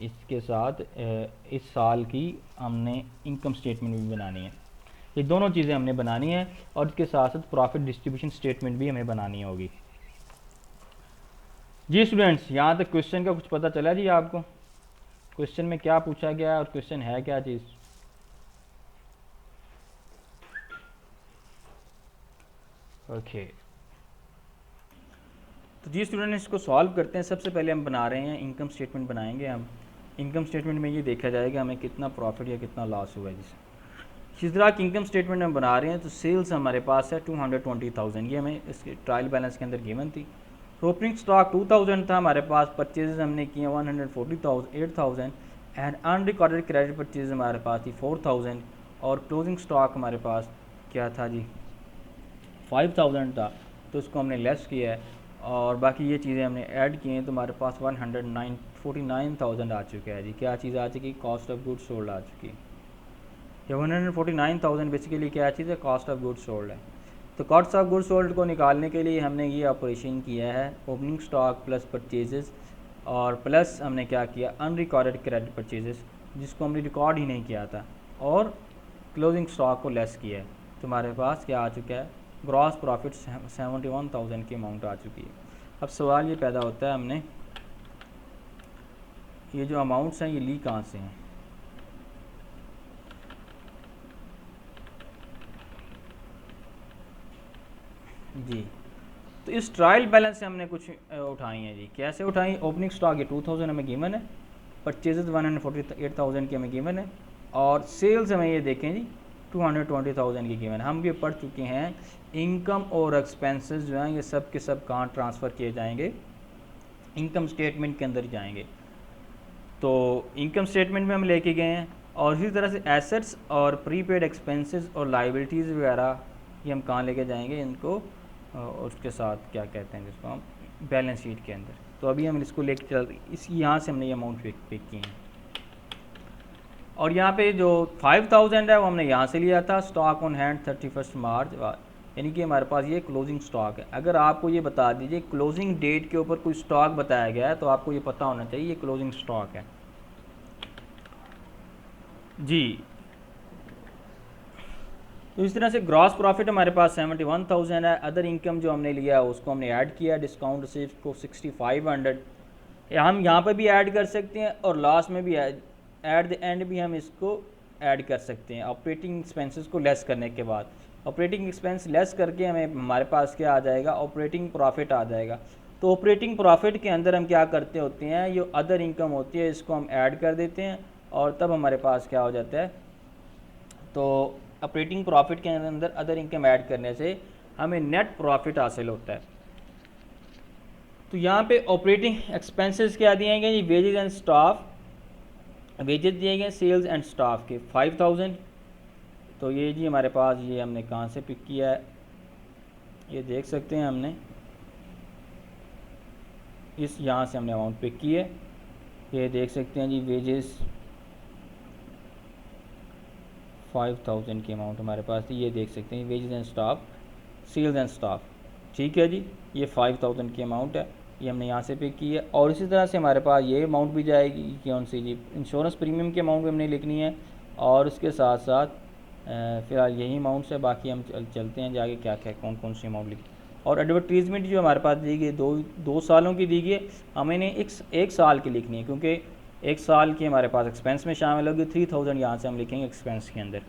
इसके साथ इस साल की हमने इनकम स्टेटमेंट भी बनानी है। ये दोनों चीज़ें हमने बनानी है, और इसके साथ साथ प्रॉफिट डिस्ट्रीब्यूशन स्टेटमेंट भी हमें बनानी होगी। जी स्टूडेंट्स, यहाँ तक क्वेश्चन का कुछ पता चला जी आपको, क्वेश्चन में क्या पूछा गया है और क्वेश्चन है क्या चीज़। ओके तो जी स्टूडेंट इसको सॉल्व करते हैं। सबसे पहले हम बना रहे हैं इनकम स्टेटमेंट बनाएंगे हम। इनकम स्टेटमेंट में ये देखा जाएगा हमें कितना प्रॉफिट या कितना लॉस हुआ है। जिस तरह की इनकम स्टेटमेंट हम बना रहे हैं, तो सेल्स हमारे पास है 220,000, ये हमें इसके ट्रायल बैलेंस के अंदर गिवन थी। ओपनिंग स्टॉक 2000 था हमारे पास, परचेजेस हमने किए 148,000 एंड अनरिकॉर्डेड क्रेडिट परचेज हमारे पास थी 4000, और क्लोजिंग स्टॉक हमारे पास क्या था जी, 5000 था, तो उसको हमने लेस किया है, और बाकी ये चीज़ें हमने ऐड की हैं, तो हमारे पास 149,000 आ चुका है जी। क्या चीज़ आ चुकी, कॉस्ट ऑफ गुड्स सोल्ड आ चुकी है। ये 149,000 बेसिकली क्या चीज़ है, कॉस्ट ऑफ गुड्स सोल्ड है। तो कॉस्ट ऑफ गुड्स सोल्ड को निकालने के लिए हमने ये ऑपरेशन किया है, ओपनिंग स्टॉक प्लस परचेजेस, और प्लस हमने क्या किया, अनरिकॉर्डेड क्रेडिट परचेजेस जिसको हमने रिकॉर्ड ही नहीं किया था, और क्लोजिंग स्टॉक को लेस किया है। तो हमारे पास क्या आ चुका है, ग्रॉस प्रॉफिट 71,000 की अमाउंट आ चुकी है। अब सवाल ये पैदा होता है, हमने ये जो अमाउंट्स हैं ये ली कहाँ से हैं। जी तो इस ट्रायल बैलेंस से हमने कुछ उठाई हैं जी। कैसे उठाई, ओपनिंग स्टॉक ये 2000 हमें गिवन है, परचेजेस 148,000 की हमें गिवन है, और सेल्स हमें ये देखें जी 220,000 की गिवन है। हम ये पढ़ चुके हैं इनकम और एक्सपेंसेस जो हैं ये सब के सब कहाँ ट्रांसफ़र किए जाएंगे, इनकम स्टेटमेंट के अंदर जाएंगे। तो इनकम स्टेटमेंट में हम लेके गए हैं, और इसी तरह से एसेट्स और प्रीपेड एक्सपेंसेस और लाइबिलिटीज़ वगैरह ये हम कहाँ लेके जाएंगे इनको, और उसके साथ क्या कहते हैं जिसको हम बैलेंस शीट के अंदर। तो अभी हम इसको लेके चल इस यहाँ से हमने ये अमाउंट पे किए हैं, और यहाँ पे जो 5,000 है वो हमने यहाँ से लिया था। स्टॉक ऑन हैंड 31 मार्च, यानी कि हमारे पास ये क्लोजिंग स्टॉक है। अगर आपको ये बता दीजिए क्लोजिंग डेट के ऊपर कोई स्टॉक बताया गया है तो आपको ये पता होना चाहिए ये क्लोजिंग स्टॉक है जी। तो इस तरह से ग्रॉस प्रॉफिट हमारे पास 71,000 है। अदर इनकम जो हमने लिया है उसको हमने ऐड किया, डिस्काउंट रिसीव्ड को 6,500 हम यहाँ पर भी ऐड कर सकते हैं, और लास्ट में भी एट द एंड भी हम इसको ऐड कर सकते हैं ऑपरेटिंग एक्सपेंसेस को लेस करने के बाद। ऑपरेटिंग एक्सपेंस लेस करके हमें हमारे पास क्या आ जाएगा, ऑपरेटिंग प्रॉफिट आ जाएगा। तो ऑपरेटिंग प्रॉफिट के अंदर हम क्या करते होते हैं, ये अदर इनकम होती है इसको हम ऐड कर देते हैं, और तब हमारे पास क्या हो जाता है, तो ऑपरेटिंग प्रॉफिट के अंदर अदर इनकम ऐड करने से हमें नेट प्रॉफिट हासिल होता है। तो यहाँ पे ऑपरेटिंग एक्सपेंसेस क्या दिए गए, वेजेस एंड स्टाफ, वेजेस दिए गए सेल्स एंड स्टाफ के 5,000। तो ये जी हमारे पास ये हमने कहाँ से पिक किया है, ये देख सकते हैं हमने इस यहाँ से हमने अमाउंट पिक की है, ये देख सकते हैं जी वेजेस 5,000 की अमाउंट हमारे पास थी, ये देख सकते हैं wages and staff, sales and staff, ठीक है जी। ये 5,000 की अमाउंट है, ये हमने यहाँ से पे की है। और इसी तरह से हमारे पास ये अमाउंट भी जाएगी, कौन सी जी, इंश्योरेंस प्रीमियम की अमाउंट भी हमने लिखनी है, और उसके साथ साथ फ़िलहाल यही अमाउंट्स है। बाकी हम चलते हैं जाके क्या क्या कौन कौन सी अमाउंट लिखी। और एडवर्टीज़मेंट जो हमारे पास दी गई दो सालों की दी गई, हमें एक साल की लिखनी है, क्योंकि एक साल की हमारे पास एक्सपेंस में शामिल होगी। 3,000 यहाँ से हम लिखेंगे एक्सपेंस के अंदर।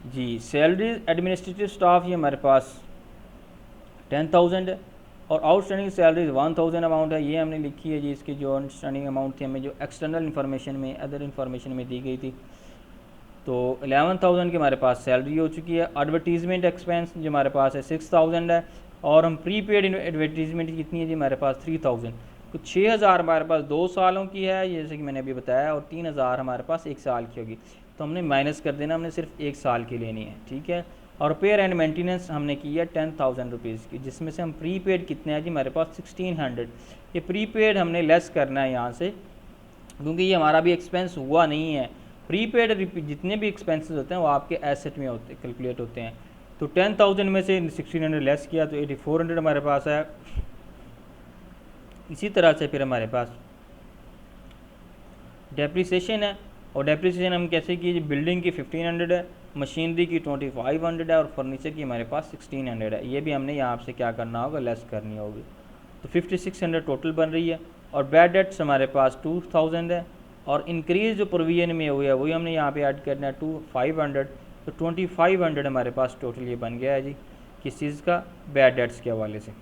जी सैलरी एडमिनिस्ट्रेटिव स्टाफ ये हमारे पास 10,000 है, और आउटस्टैंडिंग सैलरीज 1,000 अमाउंट है, ये हमने लिखी है जी। इसकी जो आउटस्टैंडिंग अमाउंट थी हमें जो एक्सटर्नल इन्फॉर्मेशन में अदर इन्फॉर्मेशन में दी गई थी, तो 11,000 की हमारे पास सैलरी हो चुकी है। एडवर्टीज़मेंट एक्सपेंस जो हमारे पास है 6,000 है, और हम प्रीपेड एडवर्टीज़मेंट कितनी है जी हमारे पास 3,000। तो 6,000 हमारे पास 2 सालों की है जैसे कि मैंने अभी बताया, और 3,000 हमारे पास 1 साल की होगी। तो हमने माइनस कर देना, हमने सिर्फ 1 साल की लेनी है, ठीक है। और रिपेयर एंड मेंटेनेंस हमने की है 10,000 रुपीज़ की, जिसमें से हम प्रीपेड कितने हैं जी हमारे पास 1,600। ये प्रीपेड हमने लेस करना है यहाँ से, क्योंकि ये हमारा भी एक्सपेंस हुआ नहीं है। प्रीपेड जितने भी एक्सपेंसेस होते हैं वो आपके एसेट में होते कैलकुलेट होते हैं। तो 10,000 में से 1,600 लेस किया तो 8,400 हमारे पास है। इसी तरह से फिर हमारे पास डेप्रिसिएशन है, और डेप्रिसिएशन हम कैसे की, बिल्डिंग की 1,500 है, मशीनरी की 2,500 है, और फर्नीचर की हमारे पास 1,600 है। ये भी हमने यहाँ से क्या करना होगा, लेस करनी होगी। तो 5,600 टोटल बन रही है। और बैड डेट्स हमारे पास 2,000 है, और इंक्रीज़ जो प्रोविजन में हुई है वही हमने यहाँ पे ऐड करना है 2,500। तो 2,500 हमारे पास टोटल ये बन गया है जी, किस चीज़ का, बैड डेट्स के हवाले से।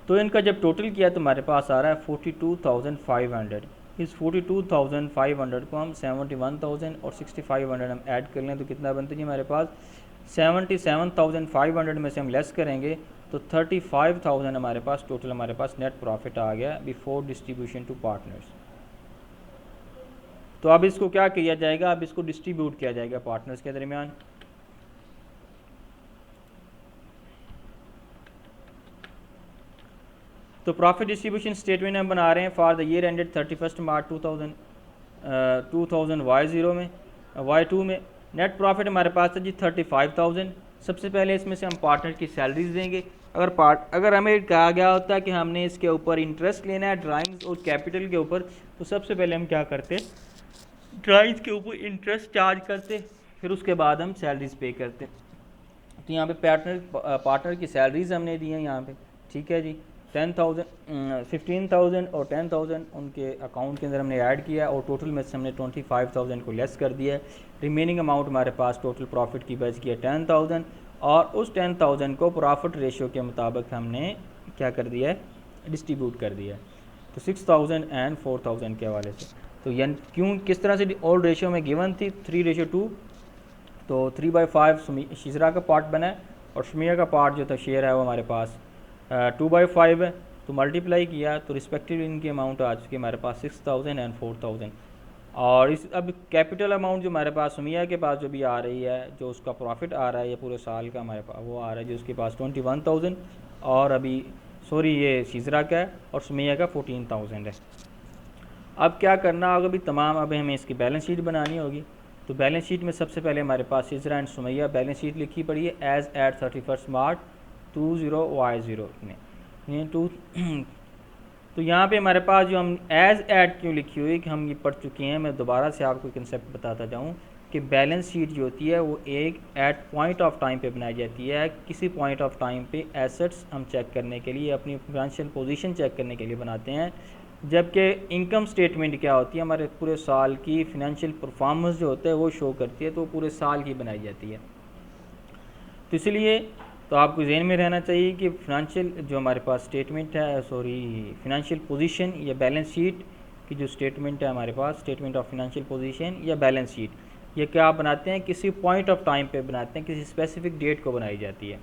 तो इनका जब टोटल किया तो हमारे पास आ रहा है 42,500। इस 42,500 को हम 71,000 और 6,500 हम ऐड कर लें तो कितना बनता है जी हमारे पास 77,500 में से हम लेस करेंगे तो 35,000 हमारे पास टोटल हमारे पास नेट प्रॉफिट आ गया बिफोर डिस्ट्रीब्यूशन टू पार्टनर्स। तो अब इसको क्या किया जाएगा, अब इसको डिस्ट्रीब्यूट किया जाएगा पार्टनर्स के दरमियान। तो प्रॉफिट डिस्ट्रीब्यूशन स्टेटमेंट हम बना रहे हैं for the year ended 31 March 2000 Y0 में Y2 में नेट प्रॉफिट हमारे पास है जी 35,000। सबसे पहले इसमें से हम पार्टनर की सैलरीज देंगे। अगर हमें कहा गया होता है कि हमने इसके ऊपर इंटरेस्ट लेना है ड्राइंग्स और कैपिटल के ऊपर, तो सबसे पहले हम क्या करते, ड्राइंग्स के ऊपर इंटरेस्ट चार्ज करते, फिर उसके बाद हम सैलरीज पे करते। तो यहाँ पे पार्टनर की सैलरीज हमने दी हैं यहाँ पे, ठीक है जी। 10,000 15,000 और 10,000 उनके अकाउंट के अंदर हमने ऐड किया और टोटल में से हमने 25,000 को लेस कर दिया है। रिमेनिंग अमाउंट हमारे पास टोटल प्रॉफिट की बच की है 10,000 और उस 10,000 को प्रॉफिट रेशियो के मुताबिक हमने क्या कर दिया है, डिस्ट्रीब्यूट कर दिया है। तो 6,000 एंड 4,000 के हवाले से। तो यानी क्यों किस तरह से ओल्ड रेशियो में गिवन थी 3:2, तो 3/5 शिजरा का पार्ट बना है और शमिया का पार्ट जो था शेयर है वो हमारे पास 2/5 है। तो मल्टीप्लाई किया तो रिस्पेक्टिव इनकी अमाउंट आ चुकी है हमारे पास 6,000 एंड 4,000। और इस अब कैपिटल अमाउंट जो हमारे पास सुमिया के पास जो भी आ रही है, जो उसका प्रॉफिट आ रहा है ये पूरे साल का हमारे पास वो आ रहा है जो उसके पास 21,000, और अभी सॉरी ये शिजरा का है और सुमिया का 14,000 है। अब क्या करना होगा भी तमाम, अब हमें इसकी बैलेंस शीट बनानी होगी। तो बैलेंस शीट में सबसे पहले हमारे पास शिजरा एंड सुमैया बैलेंस शीट लिखी पड़ी है एज एट 31 मार्च 20Y0 में टू। तो यहाँ पे हमारे पास जो हम एज एट क्यों लिखी हुई कि हम ये पढ़ चुके हैं, मैं दोबारा से आपको कंसेप्ट बताता जाऊँ कि बैलेंस शीट जो होती है वो एक एट पॉइंट ऑफ टाइम पे बनाई जाती है। किसी पॉइंट ऑफ टाइम पे एसेट्स हम चेक करने के लिए, अपनी फाइनेंशियल पोजीशन चेक करने के लिए बनाते हैं, जबकि इनकम स्टेटमेंट क्या होती है हमारे पूरे साल की फाइनेंशियल परफॉर्मेंस जो होता है वो शो करती है, तो पूरे साल की बनाई जाती है। तो इसलिए तो आपको जहन में रहना चाहिए कि फाइनेंशियल जो हमारे पास स्टेटमेंट है, फाइनेंशियल पोजीशन या बैलेंस शीट की जो स्टेटमेंट है हमारे पास, स्टेटमेंट ऑफ फाइनेंशियल पोजीशन या बैलेंस शीट, ये क्या बनाते हैं, किसी पॉइंट ऑफ टाइम पे बनाते हैं, किसी स्पेसिफिक डेट को बनाई जाती है।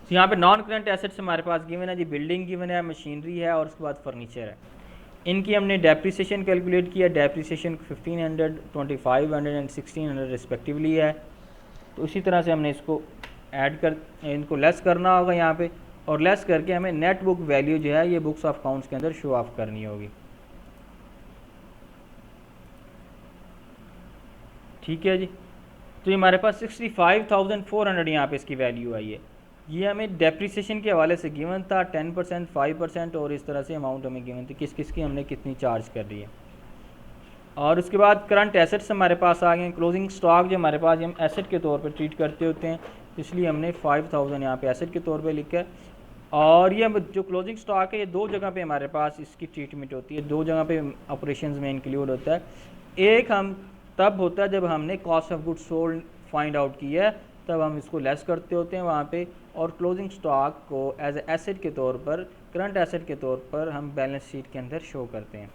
तो यहाँ पे नॉन करंट एसेट्स हमारे पास गिवन है जी, बिल्डिंग गिवन है, मशीनरी है और उसके बाद फर्नीचर है। इनकी हमने डेप्रिसिएशन कैलकुलेट किया, डेप्रिसिएशन 1500, 2500 एंड 1600 रिस्पेक्टिवली है। तो इसी तरह से हमने इसको ऐड कर, इनको लेस करना होगा यहाँ पे, और लेस करके हमें नेट बुक वैल्यू जो है ये बुक्स ऑफ अकाउंट्स के अंदर शो ऑफ करनी होगी। ठीक है जी। तो ये हमारे पास 65,400 यहाँ पे इसकी वैल्यू आई है। ये हमें डेप्रिसिएशन के हवाले से गिवन था 10%, 5% और इस तरह से अमाउंट हमें गिवन थी किस किस की हमने कितनी चार्ज कर रही है। और उसके बाद करंट एसेट्स हमारे पास आ गए। क्लोजिंग स्टॉक जो हमारे पास हम एसेट के तौर पर ट्रीट करते होते हैं, इसलिए हमने 5,000 यहाँ पे एसेट के तौर पे लिखा है। और ये जो क्लोजिंग स्टॉक है ये दो जगह पे हमारे पास इसकी ट्रीटमेंट होती है, दो जगह पे ऑपरेशंस में इंक्लूड होता है। एक हम तब होता है जब हमने cost of goods sold find out किया है, तब हम इसको लेस करते होते हैं वहाँ पे, और क्लोजिंग स्टॉक को एज एसेट के तौर पर, करंट एसेट के तौर पर हम बैलेंस शीट के अंदर शो करते हैं।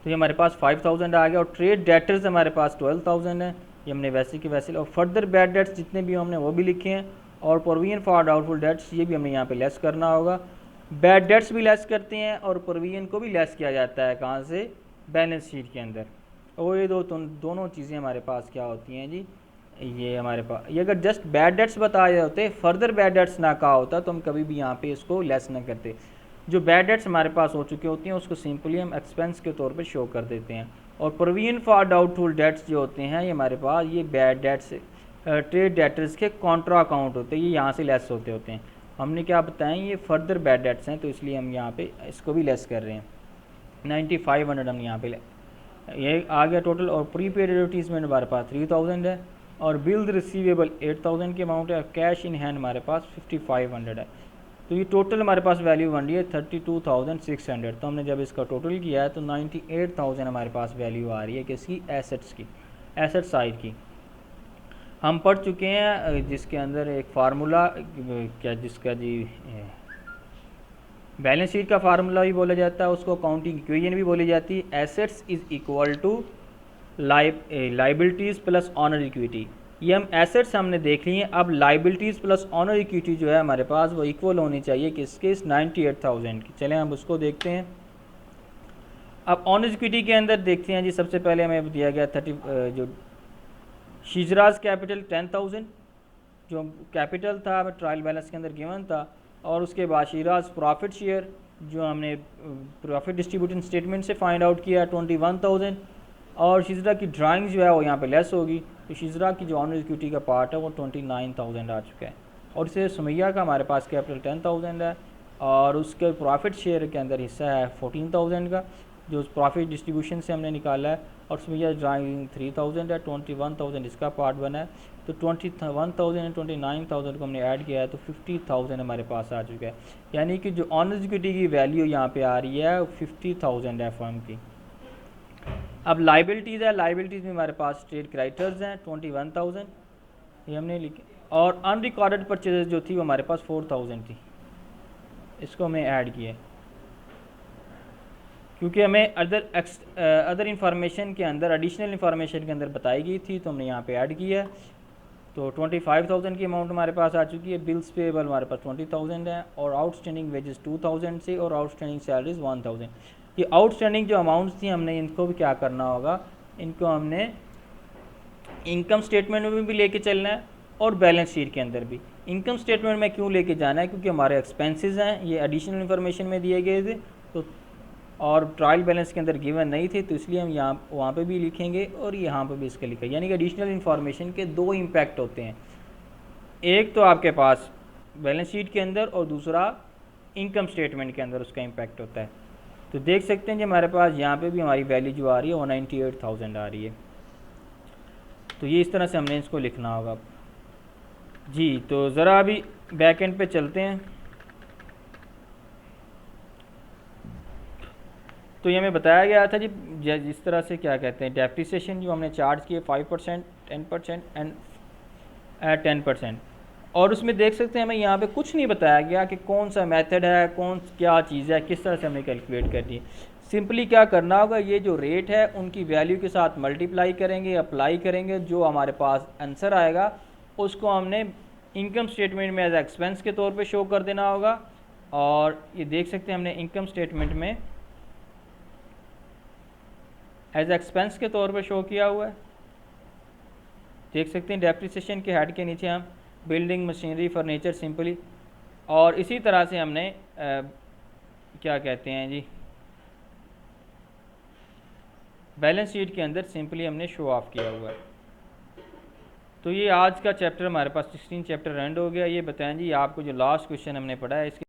तो ये हमारे पास 5,000 आ गया। और ट्रेड डेटर्स हमारे पास 12,000 है, ये हमने वैसे के वैसे, और फर्दर बैड डेट्स जितने भी हमने वो भी लिखे हैं, और प्रोविजन फॉर डाउटफुल डेट्स ये भी हमें यहाँ पे लेस करना होगा। बैड डेट्स भी लेस करते हैं और प्रोविजन को भी लेस किया जाता है, कहाँ से, बैलेंस शीट के अंदर। और ये दोनों चीज़ें हमारे पास क्या होती हैं जी, ये हमारे पास, ये अगर जस्ट बैड डेट्स बताए होते, फर्दर बैड डेट्स ना कहा होता, तो हम कभी भी यहाँ पे इसको लेस ना करते। जो बैड डेट्स हमारे पास हो चुके होती हैं उसको सिंपली हम एक्सपेंस के तौर पे शो कर देते हैं। और प्रोविजन फॉर डाउटफुल डेट्स जो होते हैं ये हमारे पास, ये बैड डेट्स ट्रेड डेटर्स के कॉन्ट्रा अकाउंट होते हैं, ये यहाँ से लेस होते हैं। हमने क्या बताएं, ये फर्दर बैड डेट्स हैं, तो इसलिए हम यहाँ पे इसको भी लेस कर रहे हैं। 9500 हम यहाँ पे ये आ गया टोटल। और प्रीपेड एडवर्टीजमेंट हमारे पास 3,000 है, और बिल्स रिसीवेबल 8,000 की अमाउंट है, और कैश इन हैंड हमारे पास 5,500 है। तो ये टोटल हमारे पास वैल्यू बन रही है 32,600। तो हमने जब इसका टोटल किया है तो 98,000 हमारे पास वैल्यू आ रही है किसकी, एसेट्स की, एसेट साइड की। हम पढ़ चुके हैं जिसके अंदर एक फार्मूला क्या, जिसका जी बैलेंस शीट का फार्मूला भी बोला जाता है, उसको अकाउंटिंग इक्वेशन भी बोली जाती है। Assets is equal to liabilities plus owner equity. ये हम एसेट्स हमने देख ली हैं। अब लाइबिलिटीज़ प्लस ऑनर इक्विटी जो है हमारे पास वो इक्वल होनी चाहिए किसके, इस 98,000 की। चलें हम उसको देखते हैं। अब ऑनर इक्विटी के अंदर देखते हैं जी, सबसे पहले हमें दिया गया जो शिजराज कैपिटल 10,000 जो कैपिटल था ट्रायल बैलेंस के अंदर गिवन था, और उसके बाद शिजराज प्रॉफिट शेयर जो हमने प्रॉफिट डिस्ट्रीब्यूशन स्टेटमेंट से फाइंड आउट किया 21,000, और शिजरा की ड्राइंग जो है वो यहाँ पे लेस होगी, तो शिजरा की जो ऑनर इक्विटी का पार्ट है वो 29,000 आ चुका है। और इसे सुमैया का हमारे पास कैपिटल 10,000 है, और उसके प्रॉफिट शेयर के अंदर हिस्सा है 14,000 का जो प्रॉफिट डिस्ट्रीब्यूशन से हमने निकाला है, और सुमैया ड्राइंग 3,000 है, 21,000 इसका पार्ट बना है। तो 21,000 एंड 29,000 को हमने ऐड किया है तो 50,000 हमारे पास आ चुका है। यानी कि जो ऑनर इक्विटी की वैल्यू यहाँ पे आ रही है 50,000 है फर्म की। अब लाइबिलिटीज़ है, लाइबिलिटीज़ में हमारे पास ट्रेड क्रेडिटर्स हैं 21,000, ये हमने लिखी। और अनरिकॉर्डेड परचेजेस जो थी वो हमारे पास 4000 थी, इसको हमें ऐड किया क्योंकि हमें अदर इंफॉर्मेशन के अंदर, एडिशनल इंफॉर्मेशन के अंदर बताई गई थी, तो हमने यहाँ पे ऐड किया। तो 25,000 की अमाउंट हमारे पास आ चुकी है। बिल्स पेबल हमारे पास 20,000 है, और आउटस्टैंडिंग वेजेस 2000 से, और आउटस्टैंडिंग सैलरीज 1000। ये आउटस्टैंडिंग जो अमाउंट्स थी हमने इनको भी क्या करना होगा, इनको हमने इनकम स्टेटमेंट में भी लेके चलना है और बैलेंस शीट के अंदर भी। इनकम स्टेटमेंट में क्यों लेके जाना है, क्योंकि हमारे एक्सपेंसेस हैं, ये एडिशनल इन्फॉर्मेशन में दिए गए थे, तो और ट्रायल बैलेंस के अंदर गिवन नहीं थे, तो इसलिए हम यहाँ वहाँ पे भी लिखेंगे और यहाँ पे भी इसका लिखा। यानी कि एडिशनल इन्फॉर्मेशन के दो इम्पैक्ट होते हैं, एक तो आपके पास बैलेंस शीट के अंदर और दूसरा इनकम स्टेटमेंट के अंदर उसका इम्पैक्ट होता है। तो देख सकते हैं कि हमारे पास यहाँ पे भी हमारी वैल्यू जो आ रही है 198,000 आ रही है। तो ये इस तरह से हमने इसको लिखना होगा जी। तो ज़रा अभी बैक एंड पे चलते हैं। तो ये हमें बताया गया था जी, जिस तरह से क्या कहते हैं, डेप्रिसिएशन जो हमने चार्ज किए 5%, 10% एंड 10%। और उसमें देख सकते हैं हमें यहाँ पे कुछ नहीं बताया गया कि कौन सा मेथड है, कौन क्या चीज़ है, किस तरह से हमें कैलकुलेट करनी है। सिंपली क्या करना होगा, ये जो रेट है उनकी वैल्यू के साथ मल्टीप्लाई करेंगे, अप्लाई करेंगे, जो हमारे पास आंसर आएगा उसको हमने इनकम स्टेटमेंट में एज एक्सपेंस के तौर पे शो कर देना होगा। और ये देख सकते हैं हमने इनकम स्टेटमेंट में एज एक्सपेंस के तौर पे शो किया हुआ है। देख सकते हैं डेप्रिसिएशन के हेड के नीचे हम बिल्डिंग, मशीनरी, फर्नीचर सिंपली, और इसी तरह से हमने क्या कहते हैं जी, बैलेंस शीट के अंदर सिंपली हमने शो ऑफ किया हुआ है। तो ये आज का चैप्टर हमारे पास 16 चैप्टर एंड हो गया। ये बताएं जी, आपको जो लास्ट क्वेश्चन हमने पढ़ा है इसके